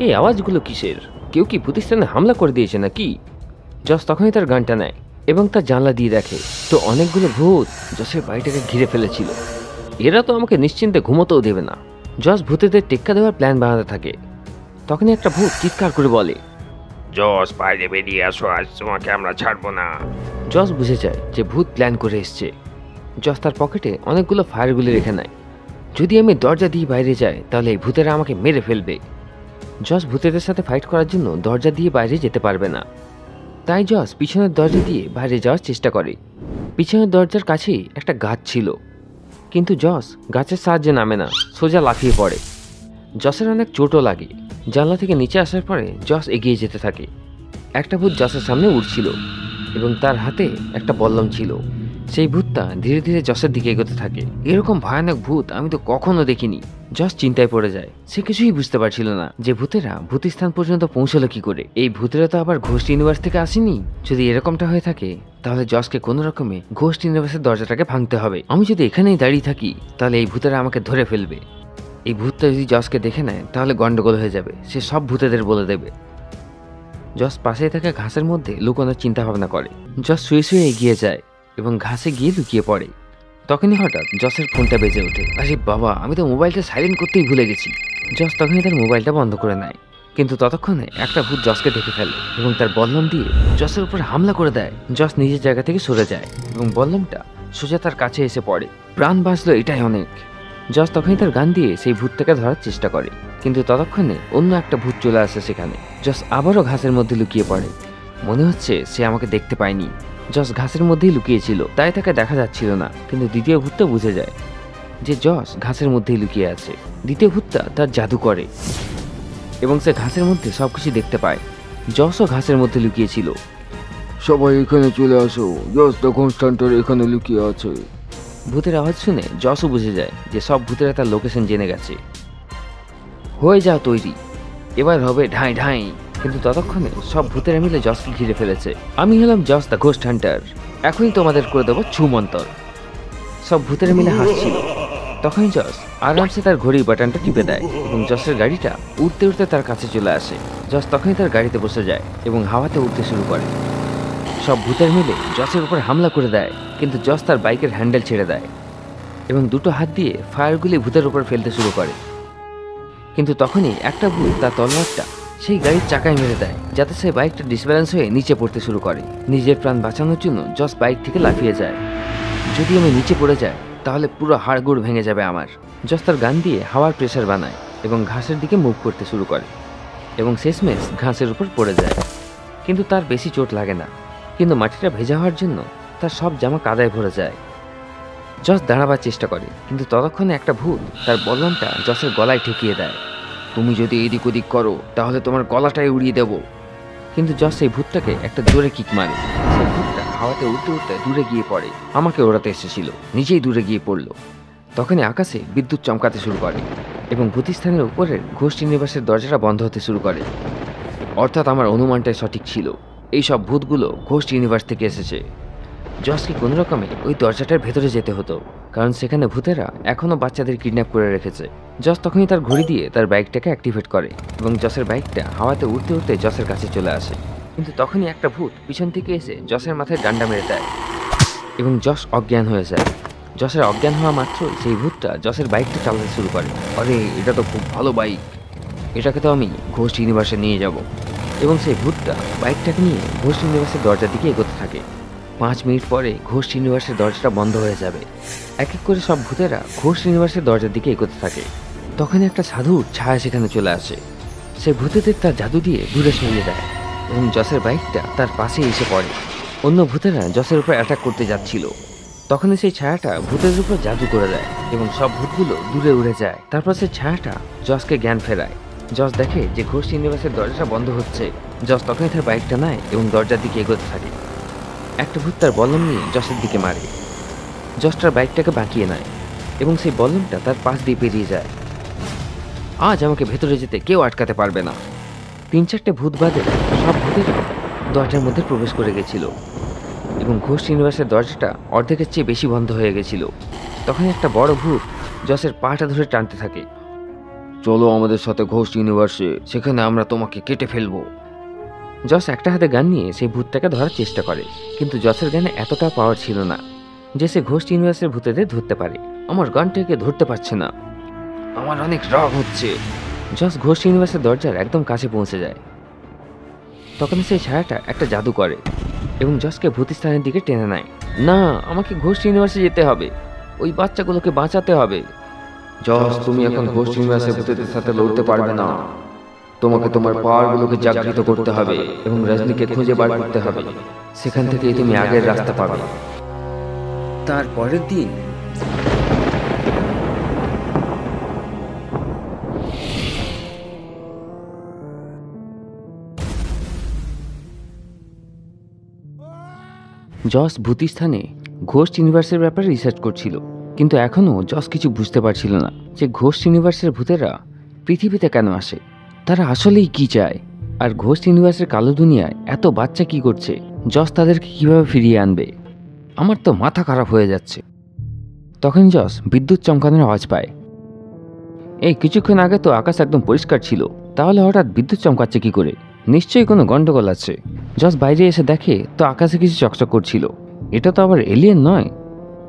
এই আওয়াজগুলো কিসের? কেউ কি ভূতিস্থানে হামলা করে দিয়েছে নাকি? জস তখনই তার গানটা নেয় এবং তার জানলা দিয়ে দেখে তো অনেকগুলো ভূত জসের বাড়িটাকে ঘিরে ফেলেছিল। এরা তো আমাকে নিশ্চিন্তে ঘুমোতেও দেবে না। জস ভূতেদের টেক্কা দেওয়ার প্ল্যান বানাতে থাকে। তখনই একটা ভূত চিৎকার করে বলে, জস বাইরে বেরিয়ে আসো, আজ তোমাকে আমরা ছাড়বো না। জস বুঝে যায় যে ভূত প্ল্যান করে এসছে। জস তার পকেটে অনেকগুলো ফায়ারগুলি রেখে নেয়। যদি আমি দরজা দিয়ে বাইরে যাই তাহলে এই ভূতেরা আমাকে মেরে ফেলবে। জস ভূতেদের সাথে ফাইট করার জন্য দরজা দিয়ে বাইরে যেতে পারবে না, তাই জস পিছনের দরজা দিয়ে বাইরে যাওয়ার চেষ্টা করে। পিছনের দরজার কাছেই একটা গাছ ছিল, কিন্তু জস গাছের সাহায্যে নামে না, সোজা লাফিয়ে পড়ে। জসের অনেক চোটও লাগে। জানলা থেকে নিচে আসার পরে জস এগিয়ে যেতে থাকে। একটা ভূত জসের সামনে উঠছিল এবং তার হাতে একটা বল্লম ছিল। সেই ভূতটা ধীরে ধীরে জসের দিকে এগোতে থাকে। এরকম ভয়ানক ভূত আমি তো কখনো দেখিনি। জস চিন্তায় পড়ে যায়। সে কিছুই বুঝতে পারছিল না যে ভূতেরা ভূতিস্থান পর্যন্ত পৌঁছলো কি করে। এই ভূতেরা তো আবার ঘোস্ট ইউনিভার্স থেকে আসেনি। যদি এরকমটা হয়ে থাকে তাহলে জসকে কোনো রকমে ঘোস্ট ইউনিভার্সের দরজাটাকে ভাঙতে হবে। আমি যদি এখানেই দাঁড়িয়ে থাকি তাহলে এই ভূতেরা আমাকে ধরে ফেলবে। এই ভূতটা যদি জসকে দেখে নেয় তাহলে গন্ডগোল হয়ে যাবে। সে সব ভূতেদের বলে দেবে। জস পাশে থাকা ঘাসের মধ্যে লুকানোর চিন্তা ভাবনা করে। জস শুয়ে শুয়ে এগিয়ে যায় এবং ঘাসে গিয়ে লুকিয়ে পড়ে। তখনই হঠাৎ জসের ফোনটা বেজে ওঠে। আরে বাবা, আমি তো মোবাইলটা সাইলেন্ট করতেই ভুলে গেছি। জস তখনই তার মোবাইলটা বন্ধ করে নেয়, কিন্তু ততক্ষণে একটা ভূত জসকে দেখে ফেলে এবং তার বল্লম দিয়ে জসের উপর হামলা করে দেয়। জস নিজের জায়গা থেকে সরে যায় এবং বল্লমটা সোজা তার কাছে এসে পড়ে। প্রাণ বাঁচলো, এটাই অনেক। জস তখনই তার গান দিয়ে সেই ভূতটাকে ধরার চেষ্টা করে, কিন্তু ততক্ষণে অন্য একটা ভূত চলে আসে সেখানে। জস আবারও ঘাসের মধ্যে লুকিয়ে পড়ে। মনে হচ্ছে সে আমাকে দেখতে পায়নি। জস ঘাসের মধ্যেই লুকিয়েছিল, তাই তাকে দেখা যাচ্ছিল না। কিন্তু দ্বিতীয় ভূতটা বুঝে যায় যে জস ঘাসের মধ্যেই লুকিয়ে আছে। দ্বিতীয় ভূতটা তার জাদু করে এবং সে ঘাসের মধ্যে সবকিছু দেখতে পায়। জসও ঘাসের মধ্যে লুকিয়েছিল। সবাই এখানে চলে আসো, জস দ্য কনস্ট্যান্টার এখানে লুকিয়ে আছে। ভূতের আওয়াজ শুনে জসও বুঝে যায় যে সব ভূতেরা তার লোকেশন জেনে গেছে। হয়ে যাও তৈরি, এবার হবে ঢাই ঢাই। কিন্তু ততক্ষণে সব ভূতেরা মিলে জসকে ঘিরে ফেলেছে। আমি হলাম জস দ্য ঘোস্ট হান্টার, এখনই তোমাদের করে দেবো ছুমন্তর। সব ভূতেরা মিলে হাসছিল। তখনই জস আরামসে তার ঘড়ির বাটনটা টিপে দেয় এবং জসের গাড়িটা উড়তে উড়তে তার কাছে চলে আসে। জস তখনই তার গাড়িতে বসে যায় এবং হাওয়াতে উঠতে শুরু করে। সব ভূতের মিলে জসের উপর হামলা করে দেয়, কিন্তু জস তার বাইকের হ্যান্ডেল ছেড়ে দেয় এবং দুটো হাত দিয়ে ফায়ারগুলি ভূতের উপর ফেলতে শুরু করে। কিন্তু তখনই একটা ভূত তার তলোয়ারটা সেই গাড়ির চাকায় মেরে দেয়, যাতে সেই বাইকটা ডিসব্যালেন্স হয়ে নিচে পড়তে শুরু করে। নিজের প্রাণ বাঁচানোর জন্য জস বাইক থেকে লাফিয়ে যায়। যদি আমি নিচে পড়ে যাই তাহলে পুরো হাড়গোড় ভেঙে যাবে আমার। জস তার গান দিয়ে হাওয়ার প্রেসার বানায় এবং ঘাসের দিকে মুভ করতে শুরু করে এবং শেষমেশ ঘাসের উপর পড়ে যায়। কিন্তু তার বেশি চোট লাগে না, কিন্তু মাটিটা ভেজা হওয়ার জন্য তার সব জামা কাদায় ভরে যায়। জস দাঁড়াবার চেষ্টা করে, কিন্তু ততক্ষণে একটা ভূত তার বল্লমটা জসের গলায় ঠেকিয়ে দেয়। তুমি যদি এদিক ওদিক করো তাহলে তোমার গলাটাই উড়িয়ে দেব। কিন্তু জস সেই ভূতটাকে একটা জোরে কিক মারে। সেই ভূতটা হাওয়াতে উঠতে উঠতে দূরে গিয়ে পড়ে। আমাকে ওড়াতে এসেছিল, নিজেই দূরে গিয়ে পড়ল। তখনই আকাশে বিদ্যুৎ চমকাতে শুরু করে এবং ভূতিস্থানের উপরের ঘোস্ট ইউনিভার্সের দরজাটা বন্ধ হতে শুরু করে। অর্থাৎ আমার অনুমানটাই সঠিক ছিল, এই সব ভূতগুলো ঘোস্ট ইউনিভার্স থেকে এসেছে। জসকে কোনো রকমে ওই দরজাটার ভেতরে যেতে হতো, কারণ সেখানে ভূতেরা এখনও বাচ্চাদের কিডন্যাপ করে রেখেছে। জস তখনই তার ঘড়ি দিয়ে তার বাইকটাকে অ্যাক্টিভেট করে এবং জসের বাইকটা হাওয়াতে উঠতে উঠতে জসের কাছে চলে আসে। কিন্তু তখনই একটা ভূত পিছন থেকে এসে জসের মাথায় ডান্ডা মেরে দেয় এবং জস অজ্ঞান হয়ে যায়। জসের অজ্ঞান হওয়া মাত্রই সেই ভূতটা জসের বাইকটা চালাতে শুরু করে। আরে, এটা তো খুব ভালো বাইক, এটাকে তো আমি ঘোস্ট ইউনিভার্সে নিয়ে যাব। এবং সেই ভূতটা বাইকটাকে নিয়ে ঘোস্ট ইউনিভার্সের দরজার দিকে এগোতে থাকে। 5 মিনিট পরে ঘোস্ট ইউনিভার্সের দরজাটা বন্ধ হয়ে যাবে। এক এক করে সব ভূতেরা ঘোস্ট ইউনিভার্সের দরজার দিকে এগোতে থাকে। তখন একটা সাধুর ছায়া সেখানে চলে আসে। সে ভূতেদের তার জাদু দিয়ে দূরে সরিয়ে দেয় এবং জসের বাইকটা তার পাশে এসে পড়ে। অন্য ভূতেরা জসের উপর অ্যাটাক করতে যাচ্ছিল। তখনই সেই ছায়াটা ভূতের উপর জাদু করে দেয় এবং সব ভূতগুলো দূরে উড়ে যায়। তারপর সেই ছায়াটা জসকে জ্ঞান ফেরায়। জস দেখে যে ঘোস্ট ইউনিভার্সের দরজাটা বন্ধ হচ্ছে। জস তখনই তার বাইকটা নেয় এবং দরজার দিকে এগোতে থাকে। একটা ভূত তার বল্লম নিয়ে জসের দিকে মারে। জস তার বাইকটাকে বাঁকিয়ে নেয় এবং সেই বল্লমটা তার পাশ দিয়ে পেরিয়ে যায়। আজ আমাকে ভেতরে যেতে কেউ আটকাতে পারবে না। 3-4টে ভূত বাদে সব ভূতেরা দরজার মধ্যে প্রবেশ করে গেছিল এবং ঘোস্ট ইউনিভার্সের দরজাটা অর্ধেকের চেয়ে বেশি বন্ধ হয়ে গেছিল। তখন একটা বড় ভূত জসের পাটা ধরে টানতে থাকে চলো আমাদের সাথে ঘোস্ট ইউনিভার্সে, সেখানে আমরা তোমাকে কেটে ফেলবো। জস একটা হাতে গান নিয়ে সেই ভূতটাকে ধরার চেষ্টা করে, কিন্তু জসের গানে এতটা পাওয়ার ছিল না যে সে ঘোস্ট ইউনিভার্সের ভূতেদের ধরতে পারে। আমার গানটাকে ধরতে পারছে না, আমার অনেক রাগ হচ্ছে। জস ঘোস্ট ইউনিভার্সের দরজার একদম কাছে পৌঁছে যায়। তখন সেই ছায়াটা একটা জাদু করে এবং জসকে ভূতিস্থানের দিকে টেনে নেয়। না, আমাকে ঘোস্ট ইউনিভার্সে যেতে হবে, ওই বাচ্চাগুলোকে বাঁচাতে হবে। জস, তুমি এখন ঘোস্ট ইউনিভার্সের ভূতেদের সাথে লড়তে পারবে না। তোমাকে তোমার পাওয়ারগুলোকে জাগৃত করতে হবে এবং রজনীকে খুঁজে বার করতে হবে। সেখান থেকেই তুমি আগের রাস্তা পাবে। তারপরের দিন জস ভূতিস্থানে ঘোস্ট ইউনিভার্সের ব্যাপারে রিসার্চ করছিল, কিন্তু এখনও জস কিছু বুঝতে পারছিল না যে ঘোস্ট ইউনিভার্সের ভূতেরা পৃথিবীতে কেন আসে, তারা আসলেই কি চায়, আর ঘোস্ট ইউনিভার্সের কালো দুনিয়ায় এত বাচ্চা কি করছে, জস তাদেরকে কিভাবে ফিরিয়ে আনবে। আমার তো মাথা খারাপ হয়ে যাচ্ছে। তখন জস বিদ্যুৎ চমকানোর আওয়াজ পায়। এই কিছুক্ষণ আগে তো আকাশ একদম পরিষ্কার ছিল, তাহলে হঠাৎ বিদ্যুৎ চমকাচ্ছে কি করে? নিশ্চয়ই কোনো গন্ডগোল আছে। জস বাইরে এসে দেখে তো আকাশে কিছু চকচক করছিল। এটা তো আবার এলিয়েন নয়।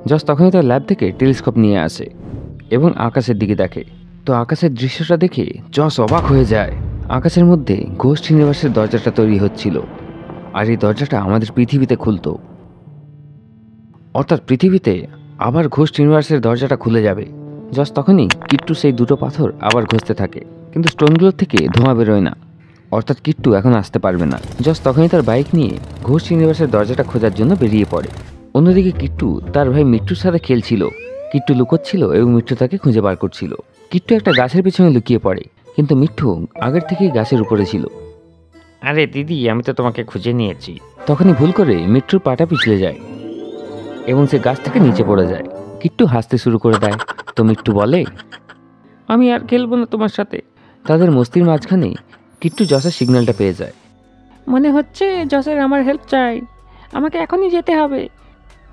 জস তখনই তার ল্যাব থেকে টেলিস্কোপ নিয়ে আসে এবং আকাশের দিকে দেখে। তো আকাশের দৃশ্যটা দেখে জস অবাক হয়ে যায়। আকাশের মধ্যে ঘোস্ট ইউনিভার্সের দরজাটা তৈরি হচ্ছিল, আর এই দরজাটা আমাদের পৃথিবীতে খুলতো। অর্থাৎ পৃথিবীতে আবার ঘোস্ট ইউনিভার্সের দরজাটা খুলে যাবে। জস তখনই কিট্টু সেই দুটো পাথর আবার ঘষতে থাকে, কিন্তু স্টোনগুলোর থেকে ধোঁয়া বেরোয় না, অর্থাৎ কিট্টু এখন আসতে পারবে না। জস তখনই তার বাইক নিয়ে ঘোস্ট ইউনিভার্সের দরজাটা খোঁজার জন্য বেরিয়ে পড়ে। অন্যদিকে কিট্টু তার ভাই মিট্টুর সাথে খেলছিল। কিট্টু লুকোচ্ছিল এবং মিট্টু তাকে খুঁজে বার করছিল। কিট্টু একটা গাছের পিছনে লুকিয়ে পড়ে, কিন্তু মিট্টু আগের থেকেই গাছের উপরে ছিল। আরে দিদি, আমি তো তোমাকে খুঁজে নিয়েছি। তখনই ভুল করে মিট্টুর পাটা পিছলে যায় এবং সে গাছ থেকে নিচে পড়ে যায়। কিট্টু হাসতে শুরু করে দেয়। তো মিট্টু বলে, আমি আর খেলবো না তোমার সাথে। তাদের মস্তির মাঝখানে কিট্টু জসের সিগন্যালটা পেয়ে যায়। মনে হচ্ছে জসের আমার হেল্প চাই, আমাকে এখনই যেতে হবে।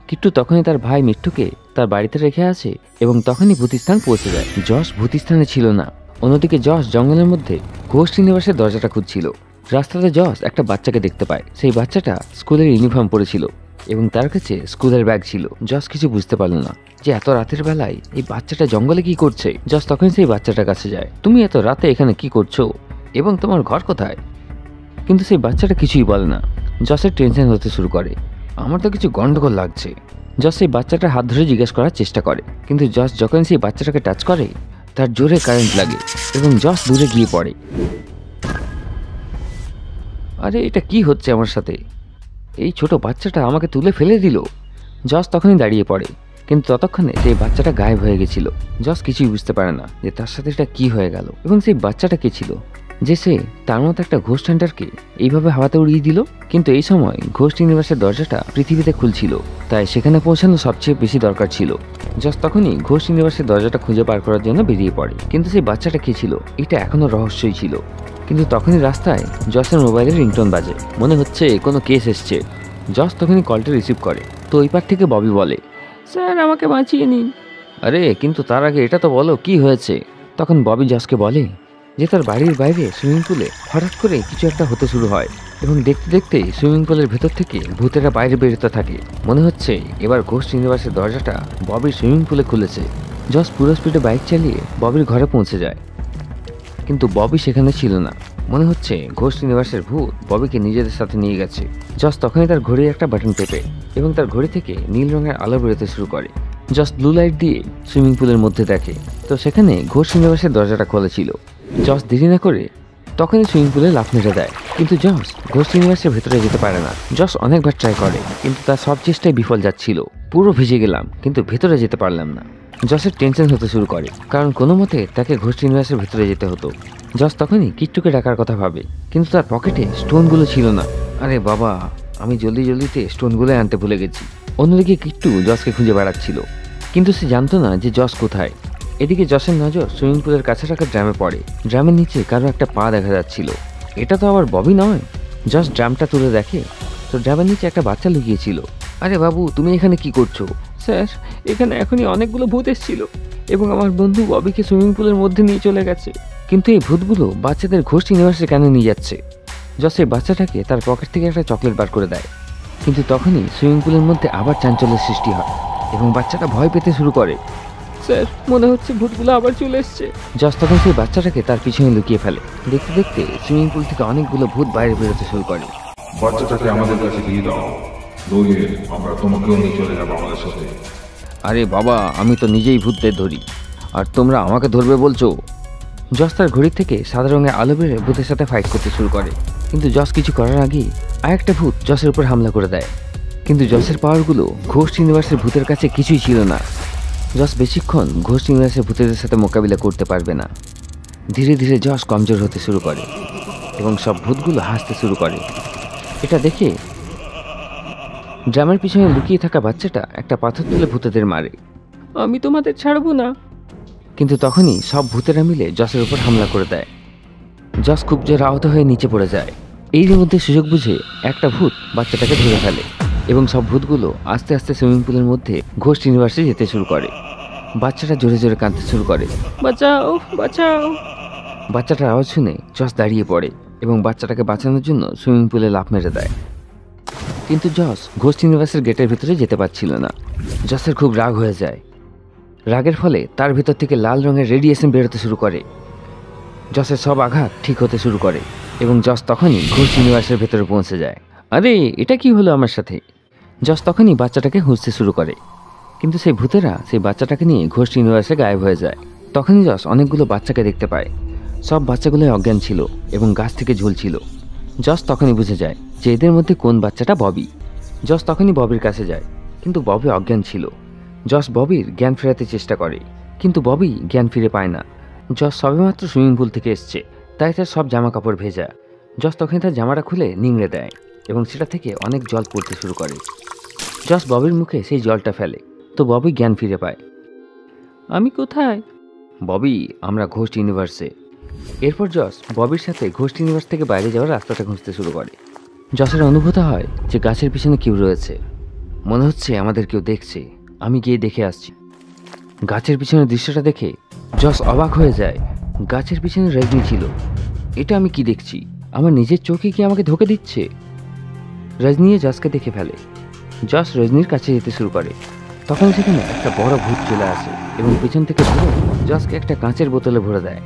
কিট্টু তখনই তার ভাই মিট্টুকে তার বাড়িতে রেখে আসে এবং তখনই ভূতিস্থান পৌঁছে যায়। জস ভূতিস্থানে ছিল না। অন্যদিকে জস জঙ্গলের মধ্যে ঘোস্ট ইউনিভার্সের দরজাটা খুঁজছিল। রাস্তাতে জস একটা বাচ্চাকে দেখতে পায়। সেই বাচ্চাটা স্কুলের ইউনিফর্ম পরেছিল এবং তার কাছে স্কুলের ব্যাগ ছিল। জস কিছু বুঝতে পারল না যে এত রাতের বেলায় এই বাচ্চাটা জঙ্গলে কি করছে। জস তখন সেই বাচ্চাটার কাছে যায়। তুমি এত রাতে এখানে কি করছো এবং তোমার ঘর কোথায়? কিন্তু সেই বাচ্চাটা কিছুই বলে না। জসের টেনশন হতে শুরু করে। আমার তো কিছু গন্ডগোল লাগছে। জস সেই বাচ্চাটার হাত ধরে জিজ্ঞেস করার চেষ্টা করে, কিন্তু জস যখন সেই বাচ্চাটাকে টাচ করে তার জোরে কারেন্ট লাগে এবং জস দূরে গিয়ে পড়ে। আরে এটা কি হচ্ছে আমার সাথে? এই ছোট বাচ্চাটা আমাকে তুলে ফেলে দিল। জস তখনই দাঁড়িয়ে পড়ে, কিন্তু ততক্ষণে সেই বাচ্চাটা গায়েব হয়ে গেছিল। জস কিছুই বুঝতে পারে না যে তার সাথে এটা কি হয়ে গেল এবং সেই বাচ্চাটা কে ছিল যে সে তার মতো একটা ঘোস্ট হান্টারকে এইভাবে হাওয়াতে উড়িয়ে দিল। কিন্তু এই সময় ঘোস্ট ইউনিভার্সের দরজাটা পৃথিবীতে খুলছিল, তাই সেখানে পৌঁছানো সবচেয়ে বেশি দরকার ছিল। জস তখনই ঘোস্ট ইউনিভার্সের দরজাটা খুঁজে পার করার জন্য বেরিয়ে পড়ে, কিন্তু সেই বাচ্চাটা কে ছিল এটা এখনো রহস্যই ছিল। কিন্তু তখনই রাস্তায় জসের মোবাইলের রিংটোন বাজে। মনে হচ্ছে কোনো কেস এসছে। জস তখনই কলটা রিসিভ করে। তো ওই পার থেকে ববি বলে, স্যার আমাকে বাঁচিয়ে নিন। আরে কিন্তু তার আগে এটা তো বলো কি হয়েছে। তখন ববি জসকে বলে যে তার বাড়ির বাইরে সুইমিং পুলে হঠাৎ করে কিছু একটা হতে শুরু হয় এবং দেখতে দেখতে সুইমিং পুলের ভেতর থেকে ভূতেরা বাইরে বেরোতে থাকে। মনে হচ্ছে এবার ঘোস্ট ইউনিভার্সের দরজাটা ববির সুইমিং পুলে খুলেছে। জস পুরো স্পিডে বাইক চালিয়ে ববির ঘরে পৌঁছে যায়, কিন্তু ববি সেখানে ছিল না। মনে হচ্ছে ঘোস্ট ইউনিভার্সের ভূত ববিকে নিজেদের সাথে নিয়ে গেছে। জস তখনই তার ঘড়ির একটা বাটন টেপে এবং তার ঘড়ি থেকে নীল রঙের আলো বেরোতে শুরু করে। জস ব্লু লাইট দিয়ে সুইমিং পুলের মধ্যে দেখে তো সেখানে ঘোস্ট ইউনিভার্সের দরজাটা খোলা ছিল। জস দেরি না করে তখনই সুইমিং পুলে লাফ মেরে দেয়, কিন্তু জস ঘোস্ট ইউনিভার্সের ভেতরে যেতে পারে না। জস অনেকবার ট্রাই করে, কিন্তু তার সব চেষ্টায় বিফল যাচ্ছিল। পুরো ভিজে গেলাম, কিন্তু ভেতরে যেতে পারলাম না। জসের টেনশন হতে শুরু করে, কারণ কোনো মতে তাকে ঘোস্ট ইউনিভার্সের ভেতরে যেতে হতো। জস তখনই কিট্টুকে ডাকার কথা ভাবে, কিন্তু তার পকেটে স্টোনগুলো ছিল না। আরে বাবা, আমি জলদিতে স্টোনগুলো আনতে ভুলে গেছি। অন্যদিকে কিট্টু জসকে খুঁজে বেড়াচ্ছিল, কিন্তু সে জানতো না যে জস কোথায়। এদিকে জসের নজর সুইমিং পুলের কাছে রাখা ড্রামে পড়ে। ড্রামের নিচে কারো একটা পা দেখা যাচ্ছিল। এটা তো আবার ববি নয়। জস ড্রামটা তুলে দেখে তো ড্রামের নিচে একটা বাচ্চা লুকিয়েছিল। আরে বাবু, তুমি এখানে কি করছো? স্যার, এখানে এখনই অনেকগুলো ভূত এসেছিল। এবং আমার বন্ধু ববিকে সুইমিং পুলের মধ্যে নিয়ে চলে গেছে। কিন্তু এই ভূতগুলো বাচ্চাদের ঘোস্ট ইউনিভার্সে কেন নিয়ে যাচ্ছে? জস এই বাচ্চাটাকে তার পকেট থেকে একটা চকলেট বার করে দেয়, কিন্তু তখনই সুইমিং পুলের মধ্যে আবার চাঞ্চল্যের সৃষ্টি হয় এবং বাচ্চাটা ভয় পেতে শুরু করে। স্যার, মনে হচ্ছে ভূতগুলো আবার চলে এসছে। জস তখন সেই বাচ্চাটাকে তার পিছনে লুকিয়ে ফেলে। দেখতে দেখতে সুইমিং পুল থেকে অনেকগুলো ভূত বাইরে বেরোতে শুরু করে। বাচ্চাটাকে আমাদের কাছে দিয়ে দাও, নইলে আমরা তোমাকেও নিয়ে চলে যাবো আমাদের সাথে। আরে বাবা, আমি তো নিজেই ভূতদের ধরি, আর তোমরা আমাকে ধরবে বলছো? জস তার ঘড়ি থেকে সাদা রঙের আলো বেড়ে ভূতের সাথে ফাইট করতে শুরু করে, কিন্তু জস কিছু করার আগেই আরেকটা ভূত জসের উপর হামলা করে দেয়। কিন্তু জসের পাওয়ারগুলো ঘোস্ট ইউনিভার্সের ভূতের কাছে কিছুই ছিল না। জস বেশিক্ষণ ঘোস্ট ইউনিভার্সের ভূতেদের সাথে মোকাবিলা করতে পারবে না। ধীরে ধীরে জস কমজোর হতে শুরু করে এবং সব ভূতগুলো হাসতে শুরু করে। এটা দেখে ড্রামের পিছনে লুকিয়ে থাকা বাচ্চাটা একটা পাথর তুলে ভূতেদের মারে। আমি তোমাদের ছাড়বো না। কিন্তু তখনই সব ভূতেরা মিলে জসের উপর হামলা করে দেয়। জস খুব জোর আহত হয়ে নিচে পড়ে যায়। এর মধ্যে সুযোগ বুঝে একটা ভূত বাচ্চাটাকে ধরে ফেলে এবং সব ভূতগুলো আস্তে আস্তে সুইমিং পুলের মধ্যে ঘোস্ট ইউনিভার্সে যেতে শুরু করে। বাচ্চাটা জোরে জোরে কাঁদতে শুরু করে, বাঁচাও বাঁচাও। বাচ্চাটার আওয়াজ শুনে জস দাঁড়িয়ে পড়ে এবং বাচ্চাটাকে বাঁচানোর জন্য সুইমিং পুলে লাফ মেরে দেয়। কিন্তু জস ঘোস্ট ইউনিভার্সের গেটের ভিতরে যেতে পারছিল না। জসের খুব রাগ হয়ে যায়। রাগের ফলে তার ভিতর থেকে লাল রঙের রেডিয়েশন বেরোতে শুরু করে। জসের সব আঘাত ঠিক হতে শুরু করে এবং জস তখনই ঘোস্ট ইউনিভার্সের ভেতরে পৌঁছে যায়। আরে, এটা কি হলো আমার সাথে? জস তখনই বাচ্চাটাকে খুঁজতে শুরু করে, কিন্তু সেই ভূতেরা সেই বাচ্চাটাকে নিয়ে ঘোস্ট ইউনিভার্সে গায়েব হয়ে যায়। তখনই জস অনেকগুলো বাচ্চাকে দেখতে পায়। সব বাচ্চাগুলোই অজ্ঞান ছিল এবং গাছ থেকে ঝুলছিল। জস তখনই বুঝে যায় যে এদের মধ্যে কোন বাচ্চাটা ববি। জস তখনই ববির কাছে যায়, কিন্তু ববি অজ্ঞান ছিল। জস ববির জ্ঞান ফেরাতে চেষ্টা করে, কিন্তু ববি জ্ঞান ফিরে পায় না। জস সবেমাত্র সুইমিং পুল থেকে এসছে, তাই তার সব জামা কাপড় ভেজা। জস তখনই তার জামাটা খুলে নিংড়ে দেয় এবং সেটা থেকে অনেক জল পড়তে শুরু করে। জস ববির মুখে সেই জলটা ফেলে, তো ববি জ্ঞান ফিরে পায়। আমি কোথায়? ববি, আমরা ঘোস্ট ইউনিভার্সে। এরপর জস ববির সাথে ঘোস্ট ইউনিভার্স থেকে বাইরে যাওয়ার রাস্তাটা খুঁজতে শুরু করে। জসের অনুভূত হয় যে গাছের পিছনে কেউ রয়েছে। মনে হচ্ছে আমাদের কেউ দেখছে। আমি গিয়ে দেখে আসছি। গাছের পিছনের দৃশ্যটা দেখে জস অবাক হয়ে যায়। গাছের পিছনে রজনী ছিল। এটা আমি কি দেখছি? আমার নিজের চোখে কি আমাকে ধোঁকা দিচ্ছে? রজনীও জসকে দেখে ফেলে। জস রজনীর কাছে যেতে শুরু করে। তখন সেখানে একটা বড় ভূত চলে আসে এবং পিছন থেকে ধরে জসকে একটা কাঁচের বোতলে ভরে দেয়।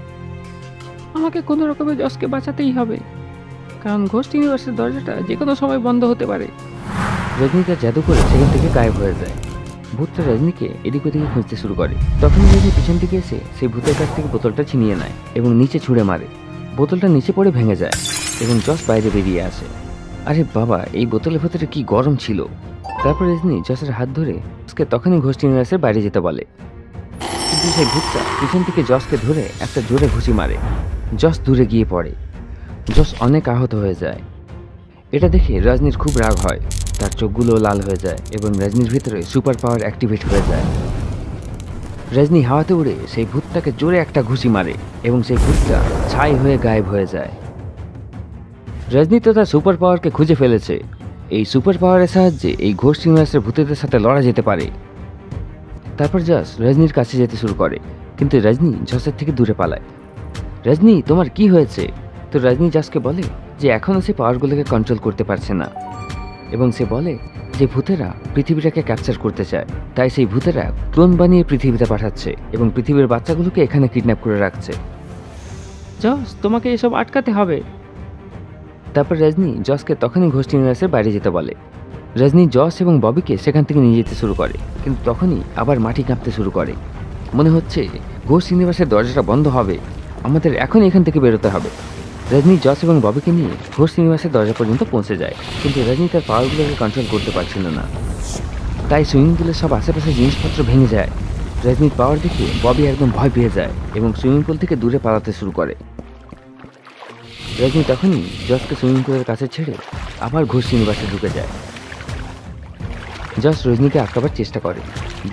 আমাকে কোনো রকমে জসকে বাঁচাতেই হবে, কারণ ঘোস্ট ইউনিভার্সের দরজাটা যে কোনো সময় বন্ধ হতে পারে। রজনী তার জাদু করে সেখান থেকে গায়েব হয়ে যায়। ভূতটা রজনীকে এদিক ওদিকে খুঁজতে শুরু করে। তখন রজনী পিছন থেকে এসে সেই ভূতের কাছ থেকে বোতলটা ছিনিয়ে নেয় এবং নিচে ছুঁড়ে মারে। বোতলটা নিচে পড়ে ভেঙে যায় এবং জস বাইরে বেরিয়ে আসে। আরে বাবা, এই বোতলের ভেতরে কি গরম ছিল! তারপর রজনী জসের হাত ধরে জসকে তখনই ঘোস্ট ইউনিভার্সের বাইরে যেতে বলে, কিন্তু সেই ভূতটা পিছন থেকে জসকে ধরে একটা জোরে ঘুষি মারে। জস দূরে গিয়ে পড়ে। জস অনেক আহত হয়ে যায়। এটা দেখে রজনীর খুব রাগ হয়। তার চোখগুলো লাল হয়ে যায় এবং রজনীর ভিতরে সুপার পাওয়ার অ্যাক্টিভেট হয়ে যায়। রজনী হাওয়াতে উড়ে সেই ভূতটাকে জোরে একটা ঘুষি মারে এবং সেই ভূতটা ছাই হয়ে গায়েব হয়ে যায়। রজনী তো তার সুপার পাওয়ারকে খুঁজে ফেলেছে। এই সুপার পাওয়ারের সাহায্যে এই ঘোস্ট ইউনিভার্সের ভূতেদের সাথে লড়া যেতে পারে। তারপর জস রজনীর কাছে যেতে শুরু করে, কিন্তু রজনী জসের থেকে দূরে পালায়। রজনী, তোমার কি হয়েছে? তো রজনী জসকে বলে যে এখনও সে পাওয়ারগুলোকে কন্ট্রোল করতে পারছে না এবং সে বলে যে ভূতেরা পৃথিবীটাকে ক্যাপচার করতে চায়, তাই সেই ভূতেরা ক্লোন বানিয়ে পৃথিবীতে পাঠাচ্ছে এবং পৃথিবীর বাচ্চাগুলোকে এখানে কিডন্যাপ করে রাখছে। জস, তোমাকে এসব আটকাতে হবে। তারপর রজনী জসকে তখনই ঘোস্ট ইউনিভার্সের বাইরে যেতে বলে। রজনী জস এবং ববিকে সেখান থেকে নিয়ে যেতে শুরু করে, কিন্তু তখনই আবার মাটি কাঁপতে শুরু করে। মনে হচ্ছে ঘোস্ট ইউনিভার্সের দরজাটা বন্ধ হবে। আমাদের এখনই এখান থেকে বেরোতে হবে। রজনী জস এবং ববিকে নিয়ে ঘোস্ট ইউনিভার্সের দরজা পর্যন্ত পৌঁছে যায়, কিন্তু রজনী তার পাওয়ারগুলোকে কন্ট্রোল করতে পারছিল না। তাই সুইমিং পুলের সব আশেপাশের জিনিসপত্র ভেঙে যায়। রজনীর পাওয়ার দেখে ববি একদম ভয় পেয়ে যায় এবং সুইমিং পুল থেকে দূরে পালাতে শুরু করে। রজনী তখনই জসকে সুইমিং পুলের কাছে ছেড়ে আবার ঘোস্ট ইউনিভার্সে ঢুকে যায়। জস রজনীকে আটকাবার চেষ্টা করে।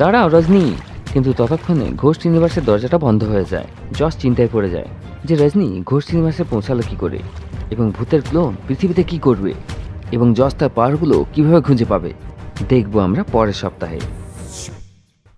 দাঁড়াও রজনী! কিন্তু ততক্ষণে ঘোস্ট ইউনিভার্সের দরজাটা বন্ধ হয়ে যায়। জস চিন্তায় পড়ে যায় যে রজনী ঘোস্ট ইউনিভার্সে পৌঁছালো কি করে এবং ভূতের ক্লোন পৃথিবীতে কি করবে এবং জস তার পাওয়ারগুলো কিভাবে খুঁজে পাবে, দেখবো আমরা পরের সপ্তাহে।